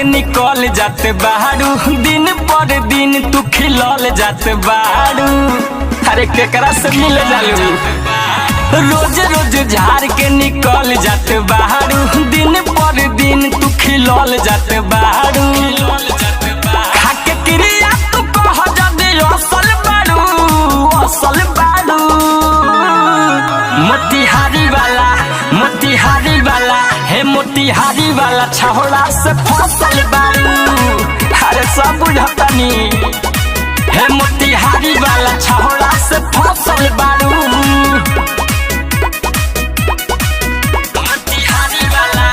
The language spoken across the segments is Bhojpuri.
के निकल जाते बारू, दिन पर दिन तू खिलल जाते बारू। अरे केकरा से मिल जालू, रोज रोज झाड़ के निकल जाते बारू, दिन पर दिन तू खिलल जाते बारू। खाके क्रिया तू कह जदे असल बारू, असल बारू। मोतिहारी वाला, मोतिहारी वाला, हे मोतिहारी वाला छहोड़ा से फसल बारू। अरे सब बुझतनी, हे मोतिहारी वाला छहोड़ा से फसल बारू। मोतिहारी वाला,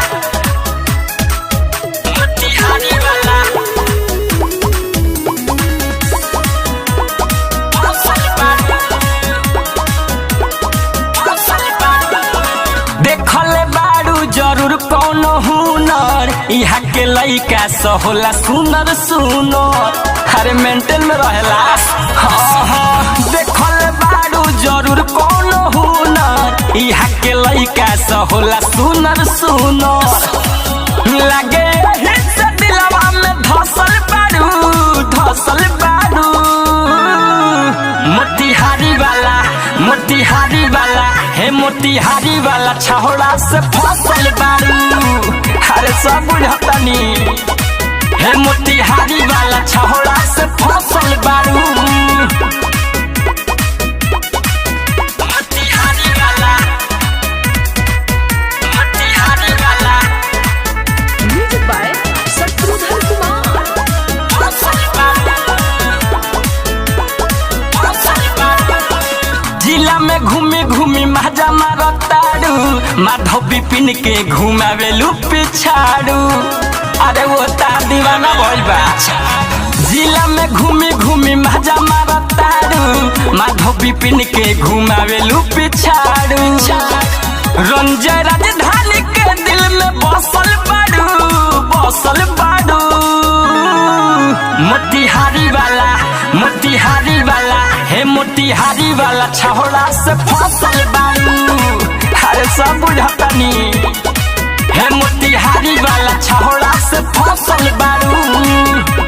मोतिहारी वाला फसल बारू, फसल बारू। देखले बारू जरूर कौनो हुनर, यहाँ के लइका सहोला सुनर सुनर। अरे मेंटेन में रहेला, हाँ हाँ। देखले बारू जरूर कौनो हुनर, यहाँ के लइका सहोला सुनर सुनर। लगे हिस्सा दिलवा में धसल बारू, धसल बारू। मोतिहारी वाला, मोतिहारी वाला, हे मोतिहारी वाला छहोड़ा से फसल बारू। अरे सब बुझतनी, हे मोतिहारी वाला छहोड़ा से फसल बारू। मोतिहारी वाला, मोतिहारी वाला म्यूजिक बाय शत्रुघ्न कुमार। फसल बारू, फसल बारू। जिला में घूमी घूमी मजा मारतारू, माधव बिपिन के घुमावेलू पिछाड़ू। अरे वो तार दीवाना भइल बा। जिला में घूमी घूमी मजा मारतारू, माधव बिपिन के घुमावेलू पिछाड़ू। रंजय राजधानी के दिल में बसल बारू, बसल बारू। मोतिहारी वाला, मोतिहारी वाला, हे मोतिहारी वाला छहोड़ा से फसल बारू। अरे सब बुझतनी, हे मोतिहारी वाला छहोड़ा से फसल बारू।